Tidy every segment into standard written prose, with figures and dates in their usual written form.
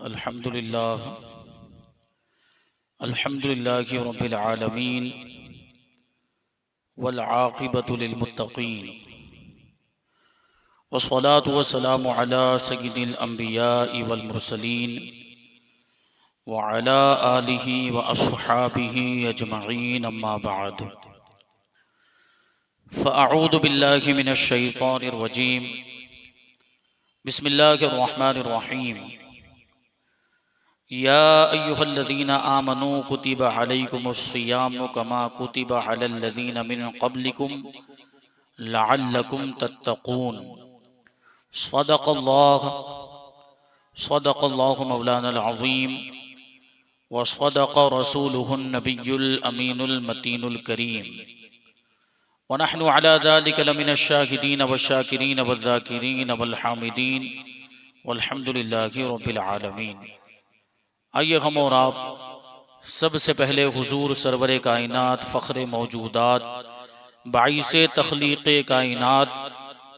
अल्हम्दुलिल्लाह अल्हम्दुलिल्लाहि रब्बिल आलमीन वल आक़िबतु लिल मुत्तक़ीन वस्सलातु वस्सलामु अला सय्यिदिल अंबियाइ वल मुरसलीन व अला आलिहि व अस्हाबिहि अजमईन अम्मा बअद फ़अऊज़ु बिल्लाहि मिनश शैतानिर रजीम बिस्मिल्लाहिर रहमानिर रहीम या अय्युहल्लज़ीना आमनू कुतिबा अलैकुमुस्सियामु कमा कुतिबा अलल्लज़ीना मिन क़ब्लिकुम लअल्लकुम तत्तक़ून सदक़ल्लाहु मौलानाल अज़ीम व सदक़ रसूलुहुन नबियुल अमीनुल मतीनुल करीम व नहनु अला ज़ालिका लमिनश शाहिदीन वश्शाकिरीन वज़्ज़ाकिरीन वल हामिदीन वल्हम्दुलिल्लाहि रब्बिल आलमीन। आइए हम और आप सबसे पहले हुजूर सरवरे कायनात फ़ख्रे मौजूदात बाइसे तख्लीक़े कायनात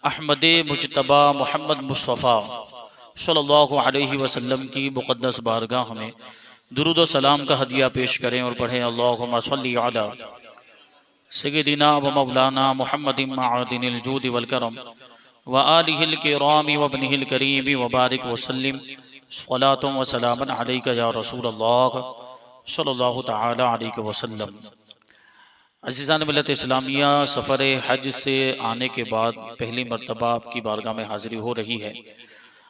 अहमद मुज्तबा मोहम्मद मुस्तफ़ा सल्लल्लाहु अलैहि वसल्लम की मुक़द्दस बारगाह में दुरूद व सलाम का हदिया पेश करें और पढ़ें अल्लाहुम्मा सल्ली अला सय्यिदिना व मौलाना मुहम्मदिन मअदिनिल जूद वल करम व आलिहिल किराम व इब्निहिल करीम व बारिक व सल्लिम सलातुम व सलामन अलैका या रसूलल्लाह सल्लल्लाहु तआला अलैहि वसल्लम। अज़ीज़ान मिल्लत इस्लामिया, सफ़र हज से आने के बाद पहली मरतबा आपकी बारगाह में हाज़िरी हो रही है।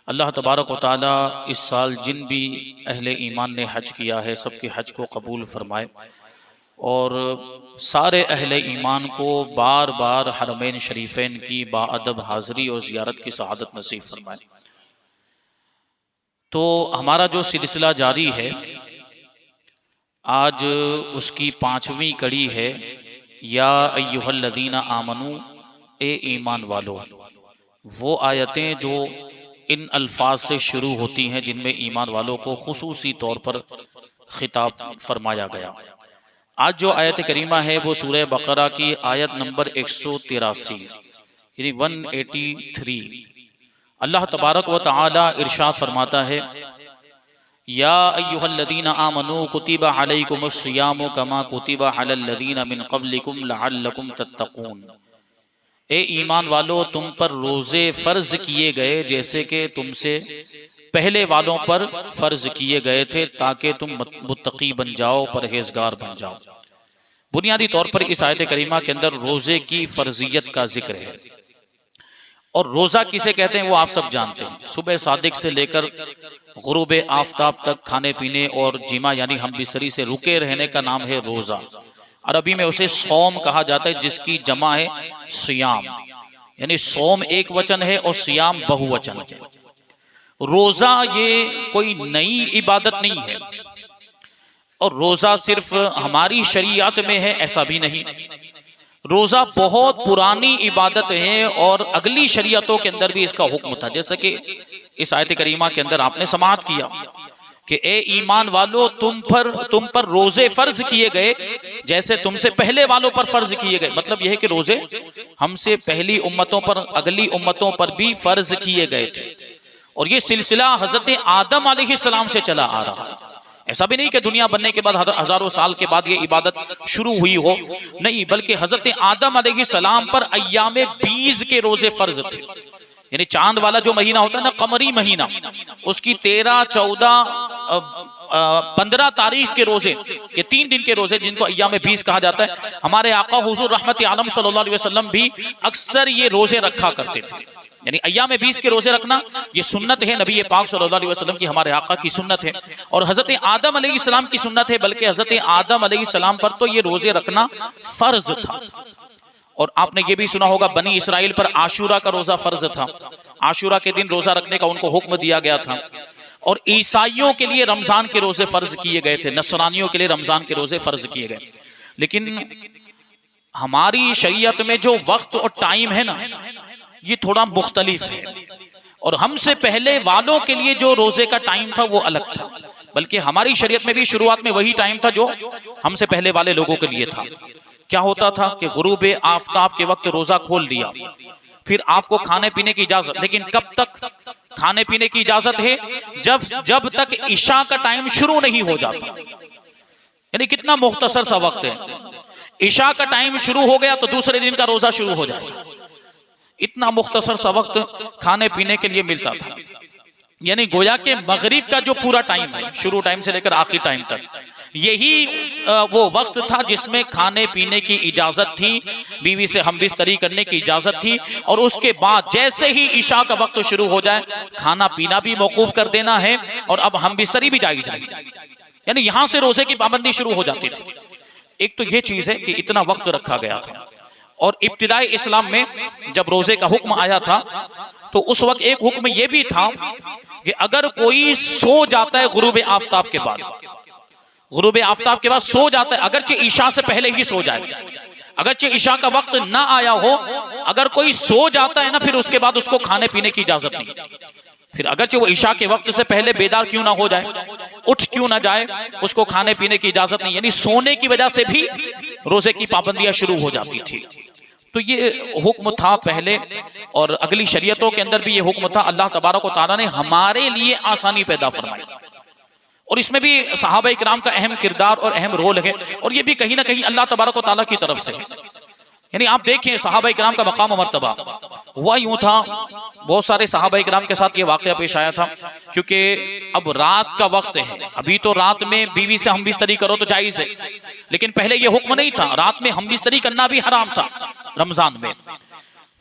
अल्लाह तबारक व तआला इस साल जिन भी अहले ईमान ने हज किया है सबके हज को कबूल फरमाए और सारे अहले ईमान को बार बार हरमैन शरीफैन की बाअदब हाज़िरी और ज़ियारत की सआदत नसीब फरमाए। तो हमारा जो सिलसिला जारी है आज उसकी 5वीं कड़ी है। या अय्युहल्लज़ीना आमनू, ए ईमान वालो। वो आयतें जो इन अल्फाज से शुरू होती हैं जिनमें ईमान वालों को खुसूसी तौर पर खिताब फरमाया गया। आज जो आयत करीमा है वो सूरह बकरा की आयत नंबर 183 यानी 183। अल्लाह तबारक व तआला इरशाद फरमाता है, या अय्युहल्लज़ीना आमनू कुतिबा अलैकुमुस्सियामु कमा कुतिबा अलल्लज़ीना मिन क़ब्लिकुम लअल्लकुम तत्तक़ून। ए ईमान वालो, तुम पर रोज़े फ़र्ज किए गए जैसे कि तुमसे पहले वालों पर फ़र्ज किए गए थे ताकि तुम मुत्तकी बन जाओ, परहेजगार बन जाओ। बुनियादी तौर पर इस आयत करीमा के अंदर रोज़े की फ़र्जियत का जिक्र है। और रोज़ा किसे कहते हैं वो आप सब जानते हैं। सुबह सादिक से लेकर गुरूब आफताब तक खाने पीने और जिमा यानी हम बिस्तरी से रुके रहने का नाम है रोज़ा। अरबी में उसे सौम कहा जाता है जिसकी जमा है सियाम, यानी सौम एक वचन है और सियाम बहुवचन है। रोज़ा ये कोई नई इबादत नहीं है और रोज़ा सिर्फ हमारी शरीयत में है ऐसा भी नहीं। रोज़ा बहुत पुरानी इबादत है और अगली शरीयतों के अंदर भी इसका हुक्म था। जैसे कि इस आयत करीमा के अंदर आपने समाअत किया कि ए ईमान वालों, तुम पर रोजे फर्ज किए गए जैसे तुमसे पहले वालों पर फर्ज किए गए। मतलब यह है कि रोजे हमसे पहली उम्मतों पर अगली उम्मतों पर भी फर्ज किए गए थे और ये सिलसिला हजरत आदम अलैहिस्सलाम से चला आ रहा है। ऐसा भी नहीं कि दुनिया बनने के बाद हजारों साल के बाद ये इबादत शुरू हुई हो, नहीं, बल्कि हजरत आदम अलैहिस्सलाम पर अय्यामे बीज के रोजे फर्ज थे। यानी चांद वाला जो महीना होता है ना, कमरी महीना, उसकी 13, 14, 15 तारीख के रोजे, ये 3 दिन के रोजे जिनको अय्यामे बीज कहा जाता है। हमारे आका हुजूर रहमत आलम सल्लल्लाहु अलैहि वसल्लम भी अक्सर ये रोजे रखा करते थे। यानी अय्यामे बीज के रोजे रखना ये सुन्नत है, नबी पाक सल्लल्लाहु अलैहि वसल्लम की, हमारे आका की सुन्नत है और हजरत आदम अलैहिस्सलाम की सुन्नत है। बल्कि हजरत आदम अलैहिस्सलाम पर तो ये रोजे रखना फर्ज था। और आपने ये भी सुना होगा बनी इसराइल पर आशूरा का रोजा फर्ज था। आशूरा के दिन रोजा रखने का उनको हुक्म दिया गया था। और ईसाइयों के लिए रमजान के रोजे फर्ज किए गए थे, नसरानियों के लिए रमजान के रोजे फर्ज किए गए। लेकिन हमारी शरीयत में जो वक्त और टाइम है ना, ये थोड़ा मुख्तलिफ है और हमसे पहले वालों के लिए जो रोजे का टाइम था वो अलग था। बल्कि हमारी शरीयत में भी शुरुआत में वही टाइम था जो हमसे पहले वाले लोगों के लिए था। क्या होता था कि गुरूब आफताब के वक्त रोजा खोल दिया, फिर आपको खाने पीने की इजाजत, लेकिन कब तक? खाने पीने की इजाजत है जब तक ईशा का टाइम शुरू नहीं हो जाता। यानी कितना मुख्तसर सा वक्त है, ईशा का टाइम शुरू हो गया तो दूसरे दिन का रोजा शुरू हो जाएगा। इतना मुख्तसर सा वक्त खाने पीने के लिए मिलता था। यानी गोया के मगरिब का जो पूरा टाइम है, शुरू टाइम से लेकर आखिरी टाइम तक, यही वो वक्त था जिसमें खाने पीने की इजाजत थी, बीवी से हमबिस्तरी करने की इजाजत थी। और उसके बाद जैसे ही ईशा का वक्त शुरू हो जाए, खाना पीना भी मौकूफ कर देना है और अब हमबिस्तरी भी जायज नहीं। यानी यहां से रोजे की पाबंदी शुरू हो जाती थी। एक तो ये चीज है कि इतना वक्त रखा गया था। और इब्तिदाई इस्लाम में जब रोजे का हुक्म आया था तो उस वक्त एक हुक्म यह भी था कि अगर कोई सो जाता है गुरूब आफताब के बाद, गुरूब आफताब के बाद सो जाता है, अगरचे ईशा से पहले ही सो जाए, अगरचे ईशा का वक्त ना आया हो, अगर कोई सो जाता है ना, फिर उसके बाद उसको खाने पीने की इजाजत नहीं। फिर अगरचे वो ईशा के वक्त से पहले बेदार क्यों ना हो जाए, उठ क्यों ना जाए, उसको खाने पीने की इजाजत नहीं। यानी सोने की वजह से भी रोजे की पाबंदियां शुरू हो जाती थी। तो ये हुक्म था पहले, और अगली शरीयतों के अंदर भी ये हुक्म था। अल्लाह तबारक व तआला ने हमारे लिए आसानी पैदा फरमाई, और इसमें भी सहाबा इकराम का अहम किरदार और अहम रोल है। और ये भी कहीं ना कहीं अल्लाह तबारक व तआला की तरफ से। यानी आप देखिए सहाबा इकराम का मकाम और मर्तबा हुआ यूं था। बहुत सारे सहाबा इकराम के साथ ये वाकया पेश आया था, क्योंकि अब रात का वक्त है, अभी तो रात में बीवी से हमबिस्तरी करो तो जायज है, लेकिन पहले ये हुक्म नहीं था, रात में हमबिस्तरी करना भी हराम था रमजान में।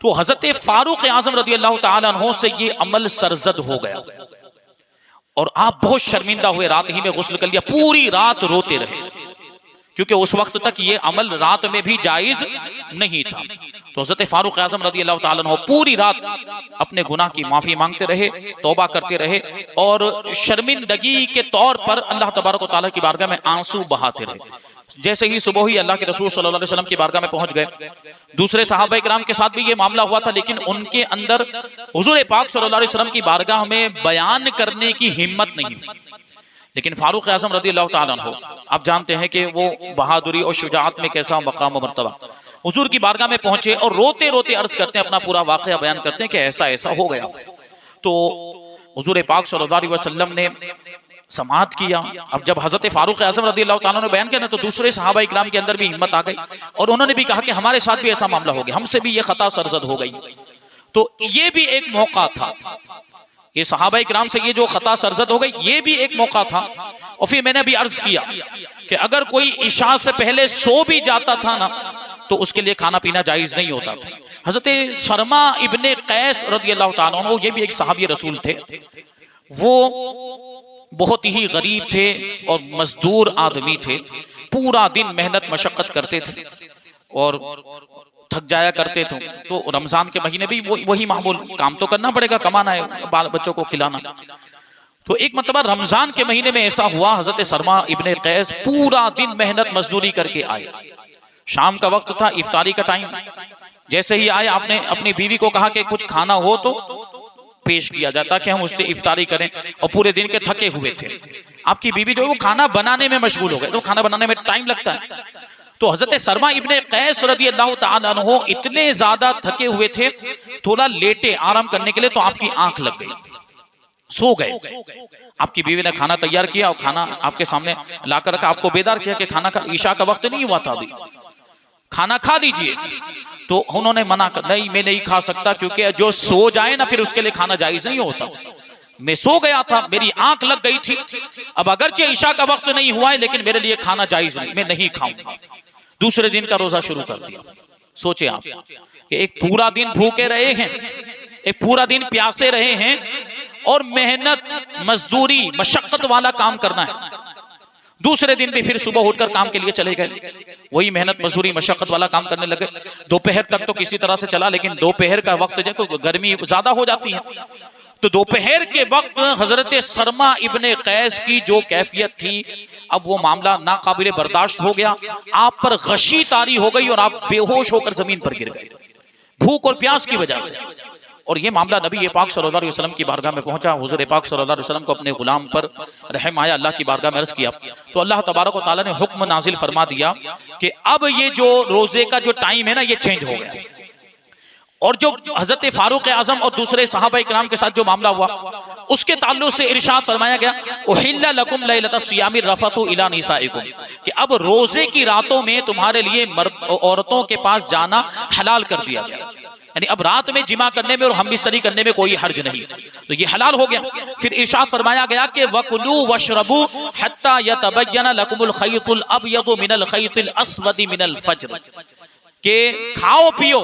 तो हजरत फारूक आजम रज़ी अल्लाह तआला अन्हु से ये अमल सरजद हो गया और आप बहुत शर्मिंदा हुए, रात ही में गुस्ल कर लिया, पूरी रात रोते रहे, क्योंकि उस वक्त तक ये अमल रात में भी जायज नहीं था। तो हजरत फारूक आजम रज़ी अल्लाह तआला अन्हु पूरी रात अपने गुनाह की माफी मांगते रहे, तौबा करते रहे, और शर्मिंदगी के तौर पर अल्लाह तबारक व तआला की बारगाह में आंसू बहाते रहे। जैसे ही सुबह ही अल्लाह के रसूल सल्लल्लाहु अलैहि वसल्लम की बारगाह में पहुंच गए। दूसरे सहाबा इकराम के साथ भी ये मामला हुआ था, लेकिन उनके अंदर हुजूर पाक सल्लल्लाहु अलैहि वसल्लम की बारगाह में बयान करने की हिम्मत नहीं। लेकिन फारूक आजम रज़ी अल्लाह तआला अन्हु, आप जानते हैं कि वो बहादुरी और शुजाअत में कैसा मकाम और मर्तबा, हुजूर की बारगाह में पहुंचे और रोते रोते अर्ज करते हैं, अपना पूरा वाकया बयान करते हैं कि ऐसा ऐसा हो गया। तो हुजूर पाक सल्लल्लाहु अलैहि वसल्लम ने समाअत किया। अब जब हजरत फारूक आजम रज़ी अल्लाह तआला ने बयान किया ना, तो दूसरे सहाबा इकराम के अंदर भी हिम्मत आ गई और उन्होंने भी कहा कि हमारे साथ भी ऐसा मामला हो गया, हमसे भी ये खता सरजद हो गई। तो ये भी एक मौका था, ये सहाबा इकराम से ये जो खता सरजद हो गई, ये भी एक मौका था। और फिर मैंने भी अर्ज किया कि अगर कोई इशा से पहले सो भी जाता था ना, तो उसके लिए खाना पीना जायज नहीं होता था। हजरत शर्मा इब्ने कैस रज़ी अल्लाह तआला अन्हु, ये भी एक सहाबी रसूल थे, वो बहुत ही गरीब थे और मजदूर आदमी थे, पूरा दिन मेहनत मशक्कत करते थे और थक जाया करते थे। तो रमजान के महीने भी वही मामूल, काम तो करना पड़ेगा, कमाना है, बाल बच्चों को खिलाना। तो एक मतलब रमजान के महीने में ऐसा हुआ, हजरत शर्मा इब्ने कैस पूरा दिन मेहनत मजदूरी करके आए। शाम का वक्त था, इफ्तारी का टाइम, जैसे ही आए आपने अपनी बीवी को कहा कि कुछ खाना हो तो पेश किया जाता कि हम उससे इफ्तारी करें, और पूरे दिन के थके हुए थे। आपकी बीवी जो है वो खाना बनाने में मशगूल हो गए, तो खाना बनाने में टाइम लगता है। तो हजरत शर्मा इब्ने कैस रज़ी अल्लाह तआला अन्हु इतने ज्यादा थके हुए थे, थोड़ा लेटे आराम करने के लिए, तो आपकी आंख लग गई, सो गए। आपकी बीवी ने खाना तैयार किया और खाना आपके सामने लाकर रखा, आपको बेदार किया कि खाना का ईशा का वक्त नहीं हुआ था, अभी खाना खा लीजिए। तो उन्होंने मना कर, नहीं मैं नहीं खा सकता, क्योंकि जो सो जाए ना फिर उसके लिए खाना जायज नहीं होता। मैं सो गया था, मेरी आंख लग गई थी, अब अगरचे ईशा का वक्त नहीं हुआ है, लेकिन मेरे लिए खाना जायज नहीं, मैं नहीं खाऊंगा। दूसरे दिन का रोजा शुरू कर दिया। सोचे आप कि एक पूरा दिन भूखे रहे हैं, एक पूरा दिन प्यासे रहे हैं, और मेहनत मजदूरी मशक्कत वाला काम करना है। दूसरे दिन भी फिर सुबह उठकर काम के लिए चले गए, वही मेहनत मजदूरी मशक्कत वाला काम करने लगे। दोपहर तक तो किसी तरह से चला, लेकिन दोपहर का वक्त जो गर्मी ज्यादा हो जाती है, तो दोपहर के वक्त हजरत शर्मा इब्ने कैस की जो कैफियत थी, अब वो मामला नाकाबिले बर्दाश्त हो गया। आप पर गशी तारी हो गई और आप बेहोश होकर जमीन पर गिर गए, भूख और प्यास की वजह से। और ये मामला नबी पाक सल्लल्लाहु अलैहि वसल्लम की बारगाह में पहुंचा। हुजूर पाक सल्लल्लाहु अलैहि वसल्लम को अपने गुलाम पर रहम आया, अल्लाह की बारगाह में अर्ज किया, तो अल्लाह तबारक व तआला ने हुक्म नाजिल फरमा दिया कि अब ये जो रोजे का जो टाइम है ना, ये चेंज हो गया, और जो हजरत फारूक आजम और दूसरे सहाबा इकराम के साथ जो मामला हुआ उसके ताल्लुक से इरशाद फरमाया गया उहिल्ला लकुम लैलतस सियामी रफतु इला निसाइकुम, कि अब रोजे की रातों में तुम्हारे लिए औरतों के पास जाना हलाल कर दिया गया, यानी अब रात में जिमा करने में और हमबिस्तरी करने में कोई हर्ज नहीं, तो ये हलाल हो गया। फिर इरशाद फरमाया गया कि वकुलू वशरबू हत्ता यतबय्यना लकुमुल खैतुल अबयदु मिनल खैतिल अस्वदी मिनल फज्र, के खाओ पियो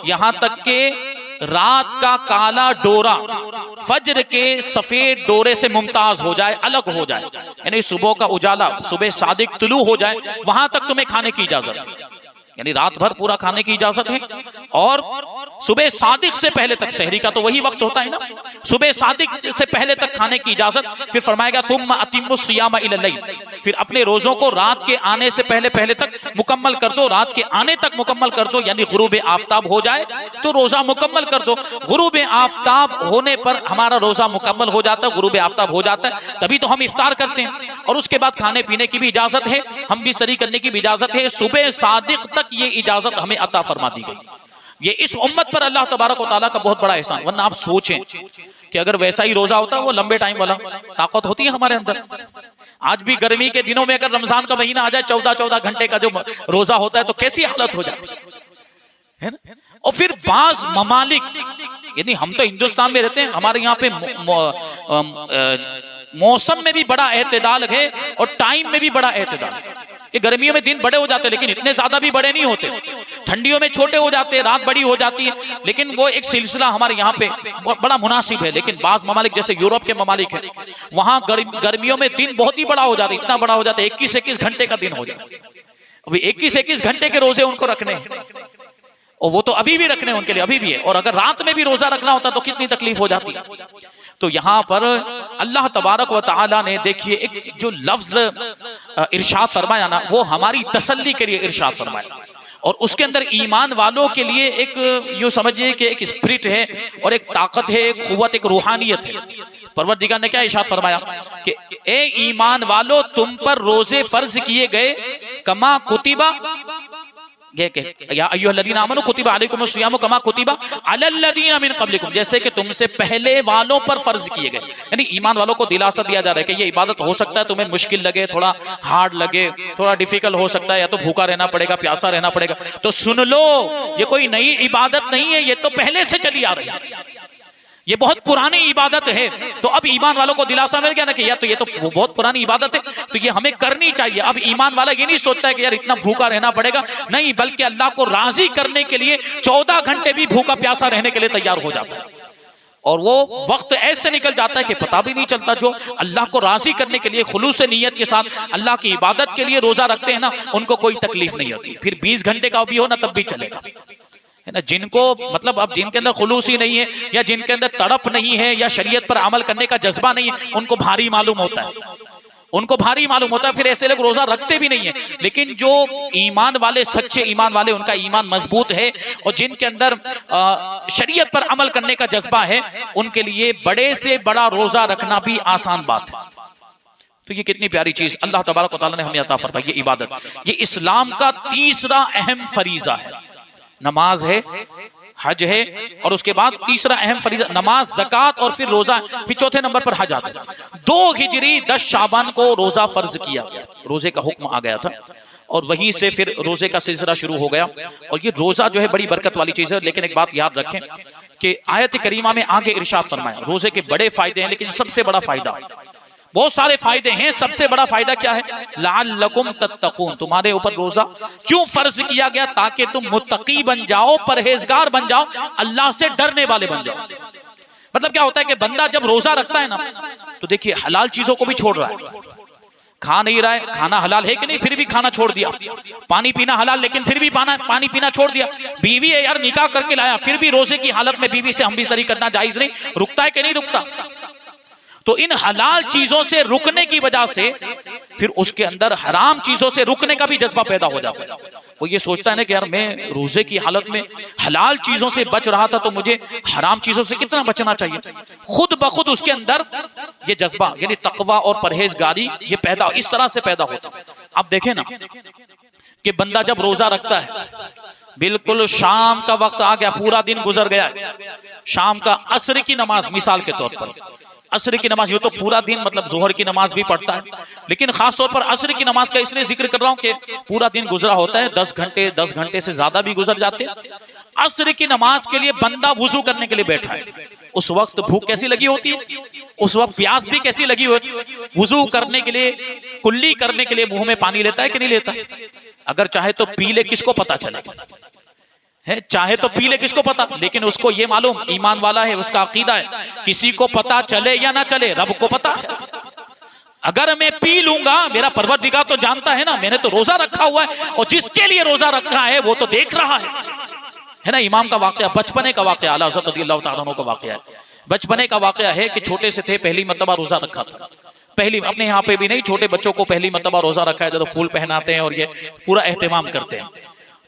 यहां तक के रात का काला डोरा फज्र के सफेद डोरे से मुमताज हो जाए, अलग हो जाए, यानी सुबह का उजाला, सुबह सादिक तुलू हो जाए, वहां तक तुम्हें खाने की इजाजत है, यानी रात भर पूरा खाने की इजाजत है। और सुबह सादिक से पहले तक, शहरी का तो वही वक्त होता है ना, सुबह सादिक से पहले तक खाने की इजाजत। फिर फरमाएगा तुम अतिम्मुस सियाम इलल लैल, फिर अपने रोजों को रात के आने से पहले पहले तक मुकम्मल कर दो, रात के आने तक मुकम्मल कर दो, यानी गुरूब आफ्ताब हो जाए तो रोजा मुकम्मल कर दो। गुरूब आफ्ताब होने पर हमारा रोजा मुकम्मल हो जाता है, गुरूब आफ्ताब हो जाता है, तभी तो हम इफ्तार करते हैं, और उसके बाद खाने पीने की भी इजाजत है, हम भी सरी करने की भी इजाजत है। सुबह सादिक तक ये इजाजत हमें अता फरमा दी गई। ये इस उम्मत पर अल्लाह तबारक व तआला का बहुत बड़ा एहसान। वरना आप सोचें कि अगर वैसा ही रोजा होता, वो लंबे टाइम वाला, ताकत होती है हमारे अंदर। आज भी गर्मी के दिनों में अगर रमजान का महीना आ जाए, 14-14 घंटे का जो रोजा होता है, तो कैसी हालत हो जाती है ना। और फिर बाज ममालिक, यानी हम तो हिंदुस्तान में रहते हैं, हमारे यहाँ पे मौसम में भी बड़ा एतदाल है और टाइम में भी बड़ा एतदाल है। कि गर्मियों में दिन बड़े हो जाते हैं लेकिन इतने ज्यादा भी बड़े नहीं होते, ठंडियों में छोटे हो जाते हैं, रात बड़ी हो जाती है, लेकिन वो एक सिलसिला हमारे यहाँ पे बड़ा मुनासिब है। लेकिन बाज ममालिक जैसे यूरोप के ममालिक है, वहां गर्मियों में दिन बहुत ही बड़ा हो जाता है, इतना बड़ा हो जाता है 21-21 घंटे का दिन हो जाता है। अभी 21-21 घंटे के रोजे उनको रखने हैं, और वो तो अभी भी रखने उनके लिए अभी भी है, और अगर रात में भी रोजा रखना होता तो कितनी तकलीफ हो जाती। तो यहाँ पर अल्लाह तबारक व तआला ने देखिए एक जो लफ्ज इरशाद फरमाया ना, वो हमारी तसल्ली के लिए इरशाद फरमाया, और उसके अंदर ईमान वालों के लिए एक यूं समझिए कि एक स्पिरिट है और एक ताकत है, एक कुव्वत, एक रूहानियत है। परवरदिगार ने क्या इरशाद फरमाया कि ए ईमान वालो, तुम पर रोजे फर्ज किए गए कमा कुतिबा, या अय्युहल्लज़ीना आमनू कुतिबा अलैकुमुस सियामु कमा कुतिबा अलल्लज़ीना मिन क़ब्लिकुम, जैसे कि तुमसे पहले वालों पर फर्ज किए गए। यानी ईमान वालों को दिलासा दिया जा रहा है कि ये इबादत हो सकता है तुम्हें मुश्किल लगे, थोड़ा हार्ड लगे, थोड़ा डिफिकल्ट हो सकता है, या तो भूखा रहना पड़ेगा, प्यासा रहना पड़ेगा, तो सुन लो, ये कोई नई इबादत नहीं है, ये तो पहले से चली आ रही है, ये बहुत पुरानी इबादत है। तो अब ईमान वालों को दिलासा मिल गया ना कि यार तो ये तो बहुत पुरानी इबादत है, तो ये हमें करनी चाहिए। अब ईमान वाला ये नहीं सोचता है कि यार इतना भूखा रहना पड़ेगा, नहीं, बल्कि अल्लाह को राजी करने के लिए 14 घंटे भी भूखा प्यासा रहने के लिए तैयार हो जाता है, और वो वक्त ऐसे निकल जाता है कि पता भी नहीं चलता। जो अल्लाह को राजी करने के लिए खुलूस नीयत के साथ अल्लाह की इबादत के लिए रोजा रखते हैं ना, उनको कोई तकलीफ नहीं होती। फिर 20 घंटे का भी हो ना, तब भी चलेगा, है ना। जिनको मतलब अब जिनके अंदर खुलूस ही नहीं है, या जिनके अंदर तड़प नहीं है, या शरीयत पर अमल करने का जज्बा नहीं है, उनको भारी मालूम होता है, उनको भारी मालूम होता है, फिर ऐसे लोग रोजा रखते भी नहीं है। लेकिन जो ईमान वाले, सच्चे ईमान वाले, उनका ईमान मजबूत है और जिनके अंदर शरीयत पर अमल करने का जज्बा है, उनके लिए बड़े से बड़ा रोजा रखना भी आसान बात है। तो ये कितनी प्यारी चीज अल्लाह तबारक व तआला ने हमें अता फरमाई, ये इबादत, ये इस्लाम का तीसरा अहम फरीजा है। नमाज है, हज है, और उसके बाद तीसरा अहम फरीजा नमाज, ज़कात और फिर रोजा, फिर चौथे नंबर पर हज आता है। 2 हिजरी 10 शाबान को रोजा फर्ज किया गया, रोजे का हुक्म आ गया था, और वहीं से फिर रोजे का सिलसिला शुरू हो गया। और ये रोजा जो है बड़ी बरकत वाली चीज है। लेकिन एक बात याद रखें कि आयत करीमा में आगे इरशाद फरमाया, रोजे के बड़े फायदे हैं, लेकिन सबसे बड़ा फायदा, बहुत सारे फायदे हैं, सबसे बड़ा फायदा क्या है? लअल्लकुम तत्तकून, तुम्हारे ऊपर रोजा क्यों फर्ज किया गया? ताकि तुम मुत्तकी बन जाओ, परहेजगार बन जाओ, अल्लाह से डरने वाले बन जाओ। मतलब क्या होता है कि बंदा जब रोजा रखता है ना, तो देखिए हलाल चीजों को भी छोड़ रहा है, खा नहीं रहा है, खाना हलाल है कि नहीं, फिर भी खाना छोड़ दिया, पानी पीना हलाल, लेकिन फिर भी पानी पीना छोड़ दिया, बीवी है यार निकाह करके लाया, फिर भी रोजे की हालत में बीवी से हमबिस्तरी करना जायज नहीं, रुकता है कि नहीं रुकता? तो इन हलाल चीजों से रुकने की वजह से फिर उसके अंदर हराम चीजों से रुकने का भी जज्बा पैदा हो जाता है। वो ये सोचता है ना कि यार मैं रोजे की हालत में हलाल चीजों से बच रहा था, तो मुझे हराम चीजों से कितना बचना चाहिए। खुद ब खुद उसके अंदर ये जज्बा यानी तकवा और परहेजगारी ये पैदा इस तरह से पैदा होता है। अब देखें ना कि बंदा जब रोजा रखता है बिल्कुल शाम का वक्त आ गया, पूरा दिन गुजर गया, शाम का असर की नमाज मिसाल के तौर पर, असर की नमाज, ये तो पूरा दिन मतलब जोहर की नमाज भी पढ़ता है, लेकिन खास तौर पर असर की नमाज का इसलिए जिक्र कर रहा हूं कि पूरा दिन गुजरा होता है, 10 घंटे से ज्यादा भी गुजर जाते हैं। असर की नमाज के लिए बंदा वुजू करने के लिए बैठा है, उस वक्त भूख कैसी लगी होती है, उस वक्त प्यास भी कैसी लगी होती है, वुजू करने के लिए, कुल्ली करने के लिए मुंह में पानी लेता है कि नहीं लेता? अगर चाहे तो पी ले, किसको पता चलेगा, है चाहे तो पी ले, किसको पता, लेकिन उसको ये मालूम, ईमान वाला है, उसका अकीदा है, किसी को पता चले या ना चले, रब को पता है। अगर मैं पी लूंगा, मेरा परवरदिगार तो जानता है ना, मैंने तो रोजा रखा हुआ है, और जिसके लिए रोजा रखा है वो तो देख रहा है ना। इमाम का वाकया, बचपने का वाकया, आला हज़रत रज़ियल्लाहु ताला अन्हु का वाकया है। बचपने का वाकया है कि छोटे से थे, पहली मर्तबा रोजा रखा था, पहली, अपने यहाँ पे भी नहीं, छोटे बच्चों को पहली मर्तबा रोजा रखा है, तो फूल पहनाते हैं और ये पूरा एहतमाम करते हैं।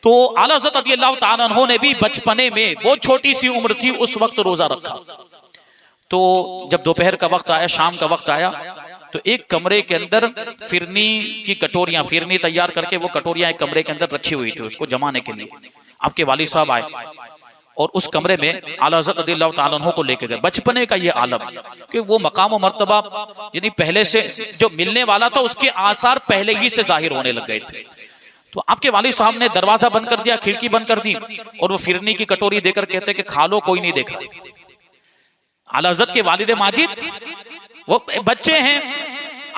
तो आला हज़रत रज़ियल्लाहु ताला अन्हु ने भी बचपने में, बहुत छोटी सी उम्र थी, उस वक्त रोजा रखा। तो जब दोपहर का वक्त आया, शाम का वक्त आया, तो एक कमरे के अंदर फिरनी की कटोरियां, फिरनी तैयार करके वो कटोरियां एक कमरे के अंदर रखी हुई थी, उसको जमाने के लिए आपके वालिद साहब आए और उस कमरे में आला हज़रत रज़ियल्लाहु ताला अन्हु को लेके गए। बचपने का ये आलम कि वो मकाम और मर्तबा यानी पहले से जो मिलने वाला था, उसके आसार पहले ही से जाहिर होने लग गए थे। तो आपके वालिद साहब ने दरवाजा बंद कर दिया, खिड़की बंद कर दी, और वो फिरनी की कटोरी देकर कहते कि खा लो, कोई नहीं देख रहा। आला हज़रत के वालिद माजिद वो बच्चे हैं,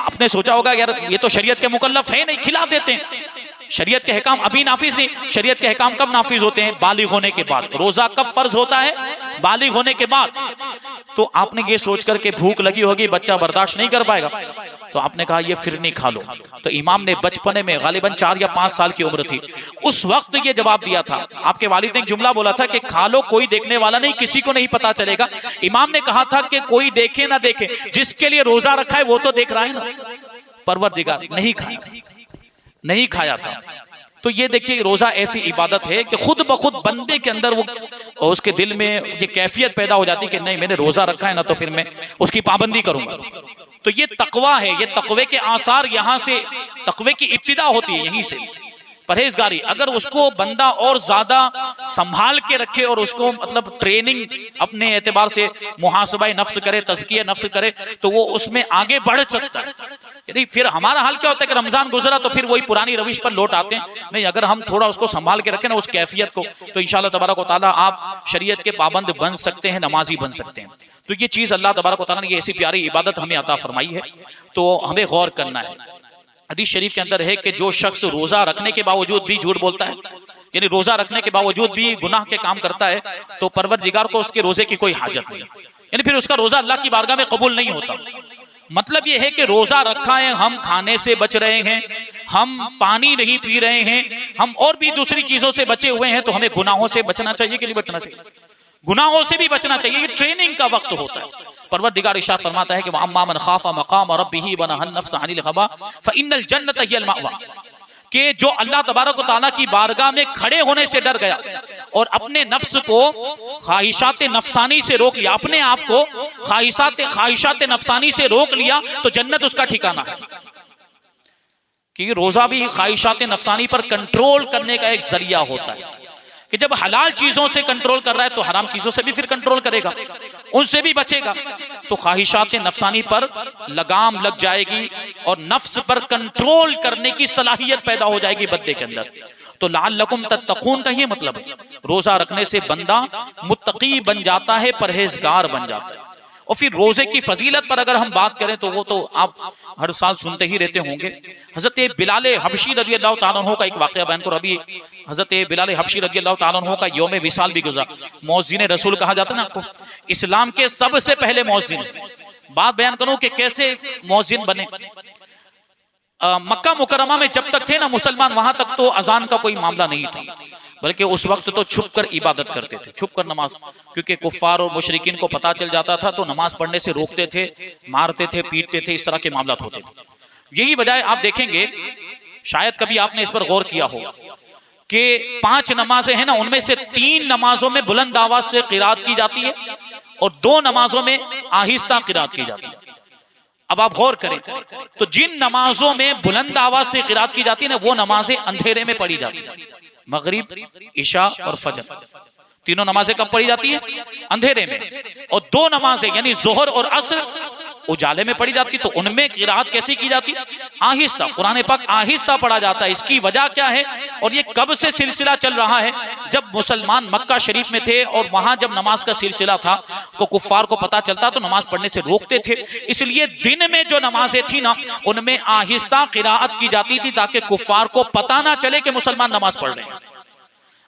आपने सोचा होगा यार ये तो शरीयत के मुकल्लफ है नहीं, खिला देते हैं। शरीयत के अहकाम अभी नाफिज नहीं, शरीयत के अहकाम कब नाफिज होते हैं? बालिग होने के बाद। रोजा कब फर्ज होता है? बालिग होने के बाद। तो आपने ये सोच करके भूख लगी होगी, बच्चा बर्दाश्त नहीं कर पाएगा, तो आपने कहा ये फिरनी खा लो। तो इमाम ने बचपने में, गालिबन 4 या 5 साल की उम्र थी, उस वक्त ये जवाब दिया था। आपके वालिद ने एक जुमला बोला था कि खा लो, कोई देखने वाला नहीं, किसी को नहीं पता चलेगा। इमाम ने कहा था कि कोई देखे ना देखे, जिसके लिए रोजा रखा है वो तो देख रहा है ना। परवरदिगार नहीं खाया था। तो ये देखिए, रोजा ऐसी इबादत है कि खुद ब खुद बंदे के अंदर वो, उसके दिल में ये कैफियत पैदा हो जाती है कि नहीं, मैंने रोजा रखा है ना, तो फिर मैं उसकी पाबंदी करूंगा। तो ये तकवा है, ये तकवे के आसार, यहाँ से तकवे की इब्तिदा होती है, यहीं से परहेजगारी। अगर उसको बंदा और ज्यादा संभाल के रखे और उसको मतलब ट्रेनिंग अपने एतबार से मुहासबा नफ्स करे, तज़किया नफ्स करे, तो वो उसमें आगे बढ़ सकता है। यानी फिर हमारा हाल क्या होता है कि रमजान गुजरा तो फिर वही पुरानी रविश पर लौट आते हैं। नहीं, अगर हम थोड़ा उसको संभाल के रखें ना, उस कैफियत को, तो इंशाअल्लाह तबारक व तआला आप शरीयत के पाबंद बन सकते हैं, नमाजी बन सकते हैं। तो ये चीज अल्लाह तबारक व तआला ने ये ऐसी प्यारी इबादत हमें अता फरमाई है, तो हमें गौर करना है। हदीस शरीफ के अंदर है कि जो शख्स रोजा रखने के बावजूद भी झूठ बोलता है, यानी रोजा रखने के बावजूद भी गुनाह के काम करता है, तो परवरदिगार को उसके रोजे की कोई हाजत नहीं, यानी फिर उसका रोजा अल्लाह की बारगाह में कबूल नहीं होता। मतलब यह है कि रोजा रखा है, हम खाने से बच रहे हैं, हम पानी नहीं पी रहे हैं, हम और भी दूसरी चीजों से बचे हुए हैं, तो हमें गुनाहों से बचना चाहिए कि नहीं बचना चाहिए? गुनाहों से भी बचना चाहिए। ये ट्रेनिंग का वक्त होता है। परवरदिगार इरशाद फरमाता है कि वअम्मा मन खाफा मकाम रब्बिही व नहा नफ्स अनिल हवा फइन्नल जन्नत हियल मअवा, कि जो अल्लाह तबारक व तआला की बारगाह में खड़े होने से डर गया और अपने नफ्स को ख्वाहिशात नफसानी से रोक लिया, अपने आप को ख्वाहिशात नफसानी से रोक लिया, तो जन्नत उसका ठिकाना है। कि रोजा भी ख्वाहिशात नफसानी पर कंट्रोल करने का एक जरिया होता है, कि जब हलाल चीजों से कंट्रोल कर रहा है तो हराम चीजों से भी फिर कंट्रोल करेगा, उनसे भी बचेगा, तो ख्वाहिशात नफसानी पर लगाम लग जाएगी और नफ्स पर कंट्रोल करने की सलाहियत पैदा हो जाएगी बंदे के अंदर। तो लअल्लकुम तत्तकून का ये मतलब है, रोजा रखने से बंदा मुत्तकी बन जाता है, परहेजगार बन जाता है। और फिर रोजे की फजीलत पर अगर हम बात करें तो वो तो आप हर साल सुनते ही रहते होंगे। हजरत बिलाल हबशी रज़ियल्लाहु ताला अन्हु का एक वाक़या बयान करो। अभी हजरत बिलाल हबशी रज़ियल्लाहु ताला अन्हु का यौम विसाल भी गुजरा। मौज़िन रसूल कहा जाता है ना आपको, इस्लाम के सबसे पहले मौज़िन। बात बयान करूं कि कैसे मौज़िन बने। मक्का मुकर्रमा में जब तक थे ना मुसलमान, वहां तक तो अजान का कोई मामला नहीं था, बल्कि उस वक्त तो छुप कर इबादत करते थे, छुप कर नमाज, क्योंकि कुफ्फार और मुशरिकीन को पता चल जाता था तो नमाज पढ़ने से रोकते थे, मारते थे, पीटते थे, इस तरह के मामला होते थे। यही बजाय आप देखेंगे, शायद कभी आपने इस पर गौर किया हो कि 5 नमाजें हैं ना, उनमें से 3 नमाजों में बुलंद आवाज से क़िराअत की जाती है और 2 नमाजों में आहिस्ता क़िराअत की जाती है। अब आप गौर करें तो जिन नमाजों में बुलंद आवाज से क़िराअत की जाती है ना, वो नमाजें अंधेरे में पढ़ी जाती है। मगरिब, इशा और फजर, तीनों नमाजें कब पढ़ी जाती है? अंधेरे में। और दो नमाजें यानी जोहर और असर उजाले में पढ़ी जाती। तो उनमें किरात कैसी की जाती है? आहिस्ता। कुरान पाक आहिस्ता पढ़ा जाता है। इसकी वजह क्या है और ये कब से सिलसिला चल रहा है? जब मुसलमान मक्का शरीफ में थे और वहां जब नमाज का सिलसिला था तो कुफ्फार को पता चलता तो नमाज पढ़ने से रोकते थे। इसलिए दिन में जो नमाजें थी ना उनमें आहिस्ता किरात की जाती थी ताकि कुफ्फार को पता ना चले कि मुसलमान नमाज पढ़ रहे हैं।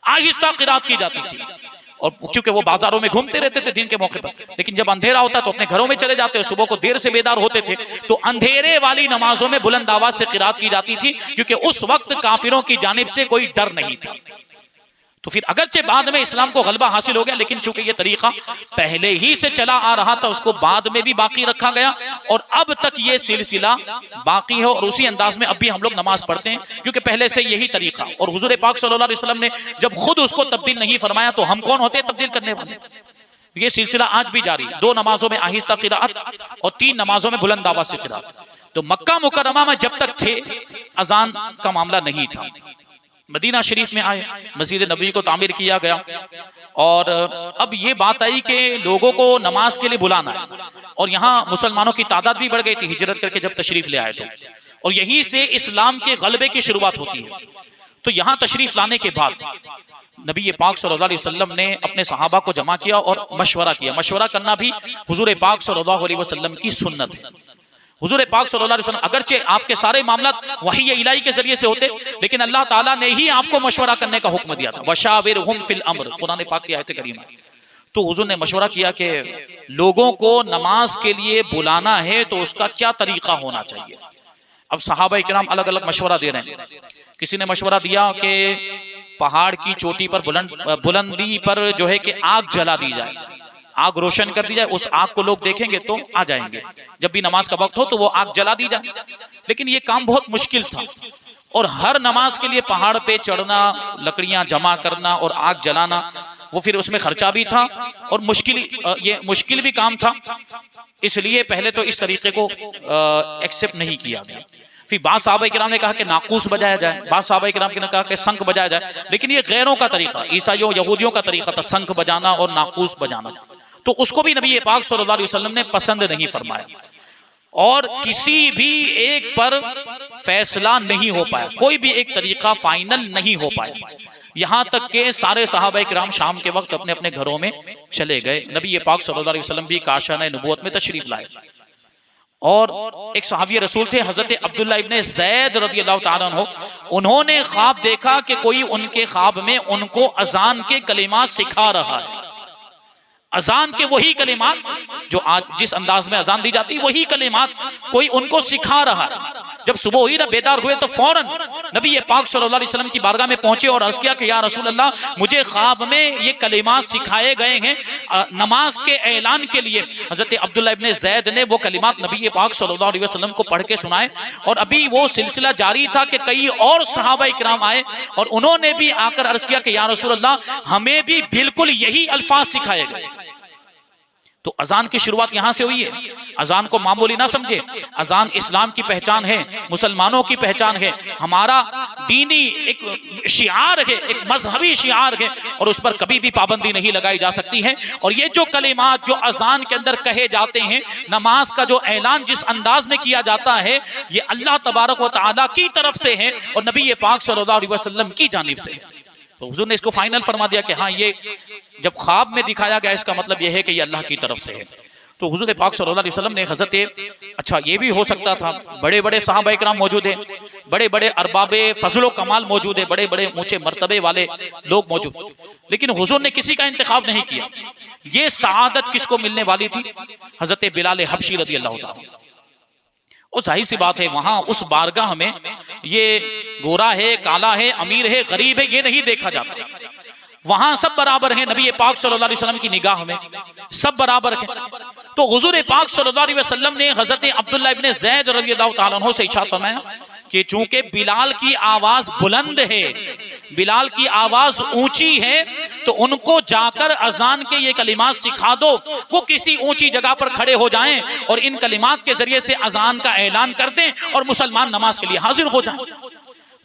आहिस्ता किरात की जाती थी। और क्योंकि वो बाजारों में घूमते रहते थे दिन के मौके पर, लेकिन जब अंधेरा होता तो अपने घरों में चले जाते, सुबह को देर से बेदार होते थे, तो अंधेरे वाली नमाजों में बुलंद आवाज से किरात की जाती थी क्योंकि उस वक्त काफिरों की जानिब से कोई डर नहीं था। तो फिर अगरचे बाद में इस्लाम को गलबा हासिल हो गया, लेकिन चूंकि ये तरीका पहले ही से चला आ रहा था उसको बाद में भी बाकी रखा गया और अब तक ये सिलसिला बाकी है और उसी अंदाज में अब भी हम लोग नमाज पढ़ते हैं क्योंकि पहले से यही तरीका। और हुजूर पाक सल्लल्लाहु अलैहि वसल्लम ने जब खुद उसको तब्दील नहीं फरमाया तो हम कौन होते हैं तब्दील करने वाले? ये सिलसिला आज भी जारी, 2 नमाजों में आहिस्ता किरात और 3 नमाजों में बुलंद आवाज से किरात। तो मक्का मुकर्रमा में जब तक थे अजान का मामला नहीं था। मदीना शरीफ में आए, मस्जिद नबी को तामीर किया गया और अब ये बात आई कि लोगों को नमाज के लिए बुलाना है और यहाँ मुसलमानों की तादाद भी बढ़ गई थी हिजरत करके जब तशरीफ ले आए तो, और यहीं से इस्लाम के गलबे की शुरुआत होती है। तो यहाँ तशरीफ लाने के बाद नबी पाक सल्लल्लाहु अलैहि वसल्लम ने अपने सहाबा को जमा किया और मशवरा किया। मशवरा करना भी हुजूर पाक सल्लल्लाहु अलैहि वसल्लम की सुन्नत है। हुजूर पाक सल्लल्लाहु अलैहि वसल्लम अगरचे आपके सारे मामला वही इलाही के जरिए से होते, लेकिन अल्लाह ताला ने ही आपको मशवरा करने का हुक्म दिया था। वशाविरहुम फिल अम्र, कुरान पाक की आयत करीमा। तो हुजूर ने मशवरा किया कि लोगों को नमाज के लिए बुलाना है तो उसका क्या तरीका होना चाहिए। अब सहाबा इकराम अलग अलग मशवरा दे रहे हैं। किसी ने मशवरा दिया कि पहाड़ की चोटी पर बुलंदी पर जो है कि आग जला दी जाए, आग रोशन कर दी जाए, उस आग को लोग देखेंगे तो आ जाएंगे, जब भी नमाज का वक्त हो तो वो आग जला दी जाए। लेकिन ये काम बहुत मुश्किल था और हर नमाज के लिए पहाड़ पे चढ़ना, लकड़ियां जमा करना और आग जलाना, वो फिर उसमें खर्चा भी था और ये मुश्किल भी काम था। इसलिए पहले तो इस तरीके को एक्सेप्ट नहीं किया गया। फिर बाद सहाबा किराम ने कहा कि नाकूस बजाया जाए, बाद सहाबा किराम ने कहा कि शंख बजाया जाए, लेकिन ये गैरों का तरीका, ईसाइयों यहूदियों का तरीका था शंख बजाना और नाकूस बजाना, तो उसको भी नबी पाक सल्लल्लाहु अलैहि वसल्लम ने पसंद नहीं फरमाया और किसी भी एक पर फैसला नहीं हो पाया, कोई भी एक तरीका फाइनल नहीं हो पाया। यहाँ तक के सारे सहाबा किराम शाम के वक्त अपने अपने घरों में चले गए। नबी पाक सल्लल्लाहु अलैहि वसल्लम भी काशान नबूवत में तशरीफ लाए और एक सहाबी रसूल थे हजरत अब्दुल्ला इब्ने ज़ैद रज़ियल्लाहु ताला अन्हु, उन्होंने ख्वाब देखा कि कोई उनके ख्वाब में उनको अजान के कलिमात सिखा रहा है। अजान के वही कलिमात जो आज जिस अंदाज में अजान दी जाती है वही कलिमात कोई उनको सिखा रहा है। जब सुबह हुई ना बेदार हुए तो फौरन नबी पाक सल्लल्लाहु अलैहि वसल्लम की बारगाह में पहुंचे और अर्ज किया कि या रसूल अल्लाह, मुझे ख्वाब में ये कलिमात सिखाए गए हैं नमाज के ऐलान के लिए। हजरत अब्दुल्ला इब्ने ज़ैद ने वो कलिमात नबी पाक सल्लल्लाहु अलैहि वसल्लम को पढ़ के सुनाए और अभी वो सिलसिला जारी था कि कई और सहाबा इकराम आए और उन्होंने भी आकर अर्ज किया कि या रसूल अल्लाह, हमें भी बिल्कुल यही अल्फाज सिखाए गए। तो अजान की शुरुआत यहां से हुई है। अजान को मामूली ना समझे, अजान इस्लाम की पहचान है, मुसलमानों की पहचान है, हमारा दीनी एक शिआर है, एक मजहबी शिआर है और उस पर कभी भी पाबंदी नहीं लगाई जा सकती है। और ये जो कलिमात जो अजान के अंदर कहे जाते हैं, नमाज का जो ऐलान जिस अंदाज में किया जाता है, ये अल्लाह तबारक व तआला की तरफ से है और नबी पाक सल्लल्लाहु अलैहि वसल्लम की जानिब से है। तो हुजूर ने इसको फाइनल फरमा दिया कि हाँ, ये जब ख्वाब में दिखाया गया इसका मतलब यह है कि ये अल्लाह की तरफ से है। तो हुजूर पाक सल्लल्लाहु अलैहि वसल्लम ने हजरत अच्छा ये भी हो सकता था, बड़े बड़े सहाबा इकराम मौजूद हैं, बड़े बड़े अरबाबे फजलो कमाल मौजूद है, बड़े बड़े ऊंचे मर्तबे वाले लोग मौजूद, लेकिन हुजूर ने किसी का इंतखाब नहीं किया। ये सआदत किसको मिलने वाली थी? हजरत बिलाल हबशी रज़ियल्लाहु ताला। और जाहिर सी बात है वहां उस बारगाह में ये गोरा है, काला है, अमीर है, गरीब है, ये नहीं देखा जाता। वहां सब बराबर हैं नबी पाक सल्लल्लाहु अलैहि वसल्लम की निगाह में, सब बराबर हैं। तो हुजूर पाक सल्लल्लाहु अलैहि वसल्लम ने हजरत अब्दुल्ला इब्ने ज़ैद रज़ियल्लाहु ताला अन्हु से इरशाद फरमाया कि चूंकि बिलाल की आवाज बुलंद है, बिलाल की आवाज ऊंची है, तो उनको जाकर अजान के ये कलिमात सिखा दो। वो किसी ऊंची जगह पर खड़े हो जाएं और इन कलिमात के जरिए से अजान का ऐलान कर दें और मुसलमान नमाज के लिए हाजिर हो जाएं।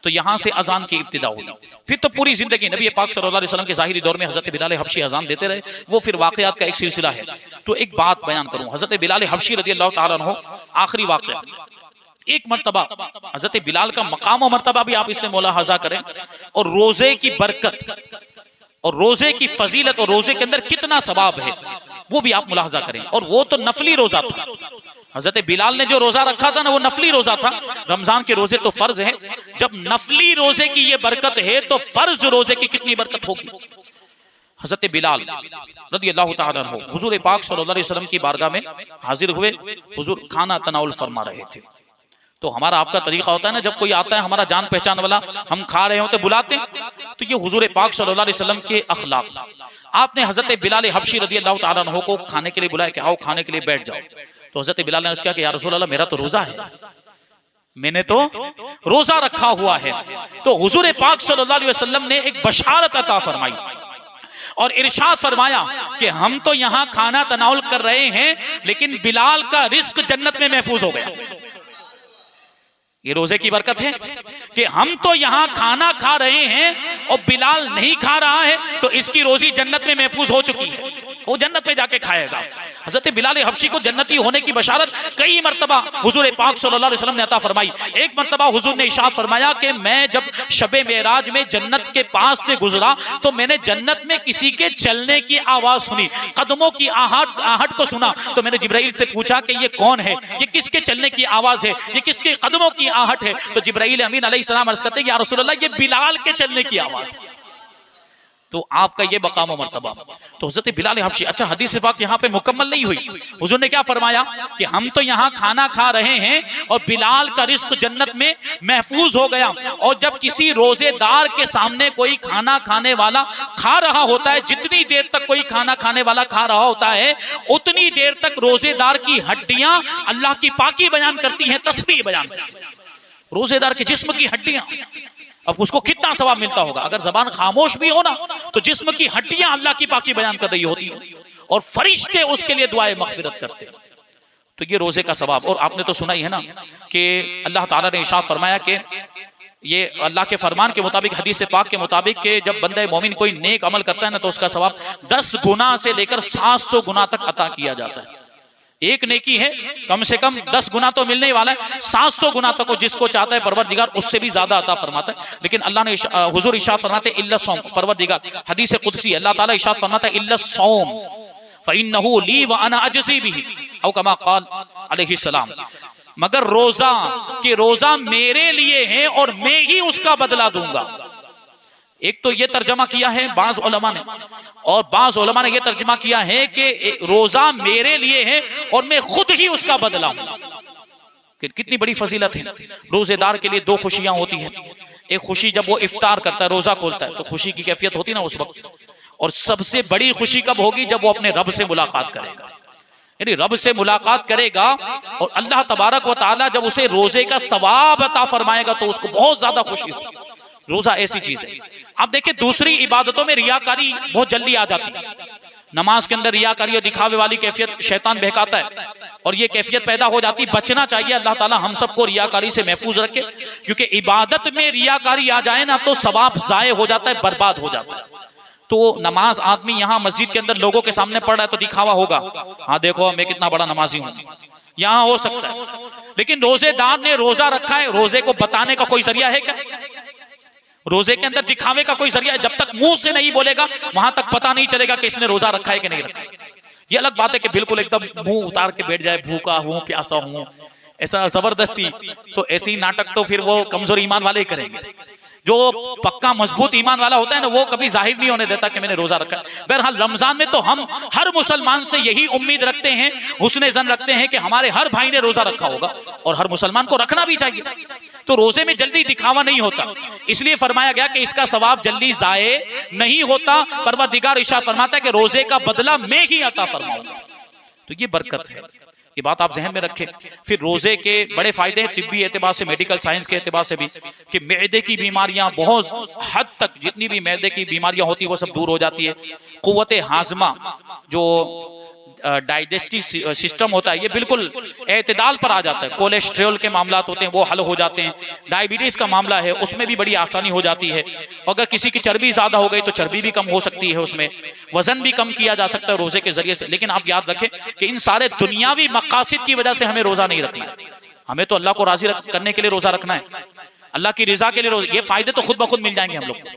तो यहाँ से अजान की इब्तिदा हुई। फिर तो पूरी जिंदगी नबी पाक सल्लल्लाहु अलैहि वसल्लम के ज़ाहिरी दौर में हज़रत बिलाल हबशी अजान देते रहे, वो फिर वाक़यात का एक सिलसिला है। तो एक बात बयान करूँ, हज़रत बिलाल हबशी रज़ियल्लाहु ताला अन्हु, आखिरी वाक़या, एक मर्तबा हज़रत बिलाल का मकाम और मर्तबा भी आप इससे मुलाहजा करें, और रोज़े की बरकत और रोज़े की फजीलत और रोज़े के अंदर कितना सवाब है वो भी आप मुलाहजा करें। और वो तो नफली रोज़ा था, हजरत बिलाल ने जो रोजा रखा था ना वो नफली रोजा था। रमजान के रोजे तो फर्ज हैं, जब नफली रोजे की ये बरकत है तो फर्ज रोजे की कितनी बरकत होगी। हजरत बिलाल रज़ियल्लाहु ताला अन्हु हुजूर पाक सल्लल्लाहु अलैहि वसल्लम की बारगाह में हाजिर हुए, हुजूर खाना तनाउल फरमा रहे थे। तो हमारा आपका तरीका होता है ना, जब कोई आता है हमारा जान पहचान वाला, हम खा रहे हो तो बुलाते हैं, तो ये हुजूर पाक सल्लल्लाहु अलैहि वसल्लम के अखलाक। आपने हजरत बिलाल हबशी रज़ियल्लाहु ताला अन्हु को खाने के लिए बुलाया कि आओ खाने के लिए बैठ जाओ। तो हजरत बिलाल ने अर्ज़ किया कि या रसूल अल्लाह, मेरा तो रोजा है, मैंने तो रोजा रखा हुआ है। तो हुजूर पाक सल्लल्लाहु अलैहि वसल्लम ने एक बशारत अता फरमाई और इरशाद फरमाया कि हम तो यहाँ खाना तनाउल कर रहे हैं, लेकिन बिलाल का रिस्क जन्नत में महफूज हो गया। ये रोजे की बरकत है कि हम तो यहाँ खाना खा रहे हैं और बिलाल नहीं खा रहा है, तो इसकी रोजी जन्नत में महफूज हो चुकी है, वो जन्नत में जाके खाएगा। हजरत बिलाल हबशी को जन्नती होने की बशारत कई मरतबा हुजूर पाक सल्लल्लाहु अलैहि वसल्लम ने अता फरमाई। एक मरतबा हुजूर ने इरशाद फरमाया कि मैं जब शबे मेराज में जन्नत के पास से गुजरा तो मैंने जन्नत में किसी के चलने की आवाज सुनी, कदमों की आहट को सुना। तो मैंने जिब्राइल से पूछा कि ये कौन है, ये किसके चलने की आवाज है, ये किसके कदमों की आहट है। तो जिब्राइल अमीन अलैहिस्सलाम अर्ज़ करते हैं या रसूल अल्लाह, ये बिलाल के चलने की आवाज है। तो आपका ये मकाम मर्तबा। तो हज़रत बिलाल हबशी, अच्छा हदीस पाक यहाँ पे मुकम्मल नहीं हुई। हुजूर ने क्या फरमाया कि हम तो यहाँ खाना खा रहे हैं और बिलाल का रिस्क जन्नत में महफूज हो गया। और जब किसी रोजेदार के सामने कोई खाना खाने वाला खा रहा होता है, जितनी देर तक कोई खाना खाने वाला खा रहा होता है उतनी देर तक रोजेदार की हड्डियां अल्लाह की पाकी बयान करती हैं, तस्बीह बयान करती हैं। रोजेदार के जिस्म की हड्डियां, अब उसको कितना सवाब मिलता होगा। अगर जबान खामोश भी हो ना तो जिस्म की हड्डियां अल्लाह की पाकी बयान कर रही होती हैं और फरिश्ते उसके लिए दुआए मगफिरत करते हैं। तो ये रोजे का सवाब। और आपने तो सुना ही है ना कि अल्लाह ताला ने इरशाद फरमाया कि ये अल्लाह के फरमान के मुताबिक, हदीस पाक के मुताबिक, कि जब बंदा मोमिन कोई नेक अमल करता है ना तो उसका सवाब 10 गुना से लेकर 700 गुना तक अता किया जाता है। एक नेकी है कम से कम 10 गुना तो मिलने वाला है, 700 गुना तक जिसको चाहता है परवरदिगार उससे भी ज्यादा अता फरमाता है। लेकिन अल्लाह ने हुजूर इरशाद फरमाते हैं इल्ला सौम, परवरदिगार हदीस कुदसी अल्लाह ताला इरशाद फरमाता है इल्ला सौम फइन्नहु ली व अना अजज़ी बिही औ कमा क़ाल अलैहि सलाम, मगर रोजा कि रोजा मेरे लिए है और मैं ही उसका बदला दूंगा। एक तो ये तर्जमा किया है बाज़ उलमा ने, और बाज़ उलमा ने ये तर्जमा किया है कि रोजा मेरे लिए है और मैं खुद ही उसका बदला हूं। कितनी बड़ी फजीलत है। रोजेदार के लिए 2 खुशियां होती हैं। एक खुशी जब वो इफ्तार करता है, रोजा खोलता है, तो खुशी की कैफियत होती है ना उस वक्त। और सबसे बड़ी खुशी कब होगी, जब वो अपने रब से मुलाकात करेगा। यानी रब से मुलाकात करेगा और अल्लाह तबारक व तआला जब उसे रोजे का सवाब अता फरमाएगा तो उसको बहुत ज्यादा खुशी होगी। रोजा ऐसी चीज है। आप देखिए दूसरी इबादतों में रियाकारी बहुत जल्दी आ जाती है। नमाज के अंदर रियाकारी और दिखावे वाली कैफियत शैतान बहकाता है और ये कैफियत पैदा हो जाती। बचना चाहिए, अल्लाह ताला हम सबको रियाकारी से महफूज रखे, क्योंकि इबादत में रियाकारी आ जाए ना तो सवाब जाए हो जाता है, बर्बाद हो जाता है। तो नमाज आदमी यहाँ मस्जिद के अंदर लोगों के सामने पढ़ रहा है तो दिखावा होगा, हाँ देखो मैं कितना बड़ा नमाजी हूँ, यहाँ हो सकता है। लेकिन रोजेदार ने रोजा रखा है, रोजे को बताने का कोई जरिया है क्या? रोजे के अंदर दिखावे का कोई जरिया है? जब तक मुंह से नहीं बोलेगा वहां तक पता नहीं चलेगा कि इसने रोजा रखा है कि नहीं रखा। ये अलग बात है कि बिल्कुल एकदम मुंह उतार के बैठ जाए, भूखा हूं, प्यासा हूं, ऐसा जबरदस्ती, तो ऐसी नाटक तो फिर वो कमजोर ईमान वाले ही करेंगे। जो पक्का मजबूत ईमान वाला होता है ना वो कभी जाहिर नहीं होने देता कि मैंने रोजा रखा है। बहरहाल रमजान में तो हम हर मुसलमान से यही उम्मीद रखते हैं, हुस्ने ज़न रखते हैं कि हमारे हर भाई ने रोजा रखा होगा, और हर मुसलमान को रखना भी चाहिए। तो रोजे में जल्दी दिखावा नहीं होता, इसलिए फरमाया गया कि इसका सवाब जल्दी जाए नहीं होता। परवरदिगार इरशाद फरमाता है कि रोजे का बदला मैं ही अता फरमाऊंगा। तो ये बरकत है, ये बात आप जहन में रखें। फिर रोजे के बड़े फायदे हैं तिब्बी एतबार से, मेडिकल साइंस के एतबार से भी, कि मैदे की बीमारियां बहुत हद तक, जितनी भी मैदे की बीमारियां होती है वो सब दूर हो जाती है। कुव्वते हाजमा जो डाइजेस्टिव सिस्टम होता है ये बिल्कुल एतदाल पर आ जाता है। कोलेस्ट्रॉल के मामला होते हैं वो हल हो जाते हैं। डायबिटीज का मामला है उसमें भी बड़ी आसानी हो जाती है। अगर किसी की चर्बी ज्यादा हो गई तो चर्बी भी कम हो सकती है, उसमें वजन भी कम किया जा सकता है रोजे के जरिए से। लेकिन आप याद रखें कि इन सारे दुनियावी मकासद की वजह से हमें रोजा नहीं रखना है। हमें तो अल्लाह को राजी करने के लिए रोजा रखना है, अल्लाह की रिजा के लिए रोजा। ये फायदे तो खुद ब खुद मिल जाएंगे हम लोग को,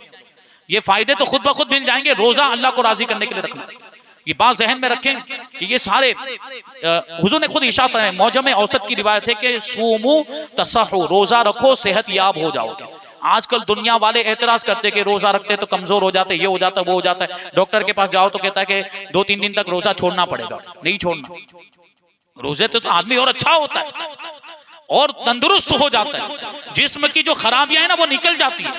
ये फायदे तो खुद ब खुद मिल जाएंगे। रोजा अल्लाह को राजी करने के लिए रखना है। ये बात जहन में रखें कि ये सारे हुजूर ने खुद इरशाद फरमाया, मौजम औसत की रिवायत है कि सूमू तसहू, रोजा रखो सेहत याब हो जाओगे। आजकल दुनिया वाले एतराज करते कि रोजा रखते तो कमजोर हो जाते, ये हो जाता वो हो जाता है। डॉक्टर के पास जाओ तो कहता है कि 2-3 दिन तक रोजा छोड़ना पड़ेगा। नहीं छोड़ना, रोजे तो आदमी और अच्छा होता है और तंदुरुस्त हो जाता है, जिस्म की जो खराबियां है ना वो निकल जाती है।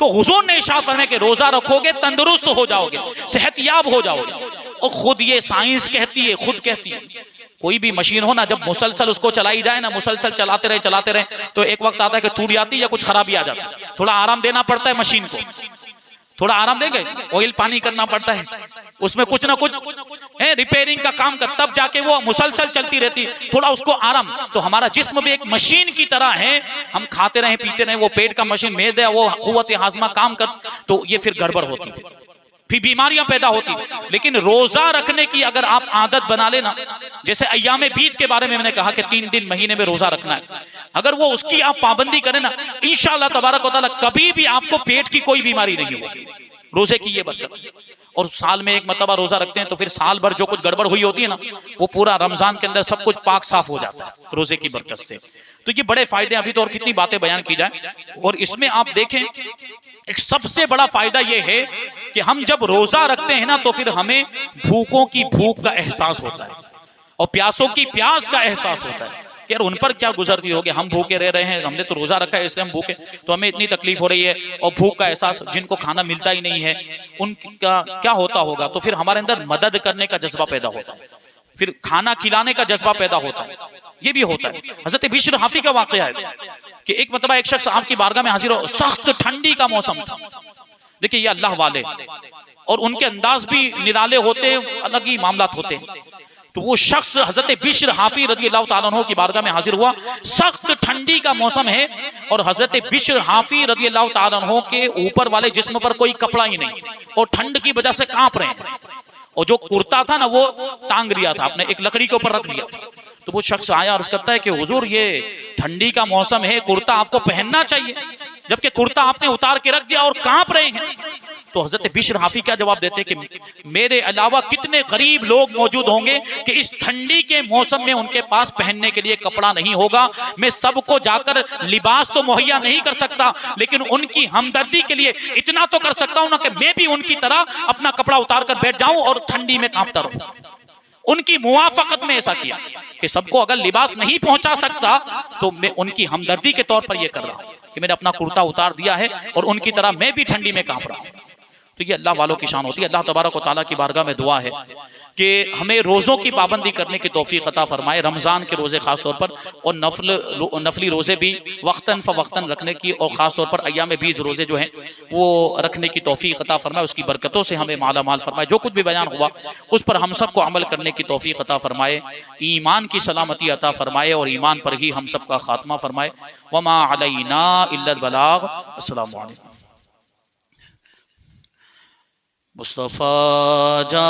तो हुजूर ने इरशाद फरमाया कि रोजा रखोगे तंदुरुस्त हो जाओगे, सेहतयाब हो जाओगे। और खुद ये साइंस कहती है, खुद कहती है। कोई भी मशीन हो ना, जब मुसलसल उसको चलाई जाए ना, मुसलसल चलाते रहे तो एक वक्त आता है कि टूट जाती है या कुछ खराबी आ जाती है। थोड़ा आराम देना पड़ता है मशीन को, थोड़ा आराम देंगे, ऑयल पानी करना पड़ता है, उसमें कुछ ना कुछ रिपेयरिंग का काम कर, तब जाके वो मुसलसल चलती रहती। थोड़ा उसको आराम। तो हमारा जिस्म भी एक मशीन की तरह है, हम खाते रहे पीते रहे, वो पेट का मशीन मेद है, वो कुव्वत हाजमा काम कर, तो ये फिर गड़बड़ होती है, फिर बीमारियां पैदा होती। लेकिन रोजा रखने की अगर आप आदत बना लेना, जैसे अय्याम बीज के बारे में मैंने कहा कि 3 दिन महीने में रोजा रखना है, अगर वो उसकी आप पाबंदी करें ना, इंशाअल्लाह तबारक व तआला कभी भी आपको पेट की कोई बीमारी नहीं होगी। रोजे की ये बरकत। और साल में एक मरतबा रोजा रखते हैं तो फिर साल भर जो कुछ गड़बड़ हुई होती है ना, वो पूरा रमजान के अंदर सब कुछ पाक साफ हो जाता है रोजे की बरकत से। तो ये बड़े फायदे, अभी तो और कितनी बातें बयान की जाए। और इसमें आप देखें एक सबसे बड़ा फायदा ये है कि हम जब रोजा रखते हैं ना तो फिर हमें भूखों की भूख का एहसास होता है और प्यासों की प्यास का एहसास होता है। यार उन पर क्या गुजरती होगी, हम भूखे रह रहे हैं, हमने तो रोजा रखा है इसलिए हम भूखे, तो हमें इतनी तकलीफ हो रही है। और भूख का एहसास, जिनको खाना मिलता ही नहीं है उनका क्या होता होगा। तो फिर हमारे अंदर मदद करने का जज्बा पैदा होता है, फिर खाना खिलाने का जज्बा पैदा होता है, ये भी होता है। हजरत बिश्र हाफी का वाकया है कि एक मतलब एक शख्स आपकी बारगाह में हाजिर हो, सख्त ठंडी का मौसम था। देखिए ये अल्लाह वाले और उनके अंदाज भी निराले होते, अलग ही मामलात होते हैं। तो वो शख्स हजरत बिश्र हाफी रजी अल्लाह ताला अन्हु की बारगाह में हाजिर हुआ। सख्त ठंडी का मौसम है और हजरत बिश्र हाफी रजी अल्लाह ताला अन्हु के ऊपर वाले जिस्म पर कोई कपड़ा ही नहीं और ठंड की वजह से कांप रहे हैं। और जो कुर्ता था ना वो टांग लिया था, आपने एक लकड़ी के ऊपर रख लिया था। तो वो शख्स आया और कहता है कि हुजूर ये ठंडी का मौसम है, कुर्ता आपको पहनना चाहिए, जबकि कुर्ता आपने उतार के रख दिया और कांप रहे हैं। तो हजरत बिश्र हाफी क्या जवाब देते कि मेरे अलावा कितने गरीब लोग मौजूद होंगे कि इस ठंडी के मौसम में उनके पास पहनने के लिए कपड़ा नहीं होगा। मैं सबको जाकर लिबास तो मुहैया नहीं कर सकता, लेकिन उनकी हमदर्दी के लिए इतना तो कर सकता हूं ना कि मैं भी उनकी तरह अपना कपड़ा उतार कर बैठ जाऊं और ठंडी में कांपता रहूं। उनकी मुवाफकत में ऐसा किया कि सबको अगर लिबास नहीं पहुंचा सकता तो मैं उनकी हमदर्दी के तौर पर यह कर रहा हूं कि मैंने अपना कुर्ता उतार दिया है और उनकी तरह मैं भी ठंडी में कांप रहा हूं। तो ये अल्लाह वालों की शान होती है। अल्लाह तबारक व तआला की बारगाह में दुआ है कि हमें रोज़ों की पाबंदी करने की तौफीक अता फरमाए, रमज़ान के रोज़े ख़ास तौर पर, और नफली रोज़े भी वक्तन फ़वक्तन रखने की, और ख़ास तौर पर अय्याम बीज रोज़े जो हैं वो रखने की तौफीक अता फरमाए। उसकी बरकतों से हमें माला माल फरमाए। जो कुछ भी बयान हुआ उस पर हम सबको अमल करने की तौफीक अता फरमाए, ईमान की सलामती अता फरमाए और ईमान पर ही हम सब का खात्मा फरमाए। वमा अलैना इल्लल बलाग। अस्सलामु अलैकुम। मुस्तफ़ा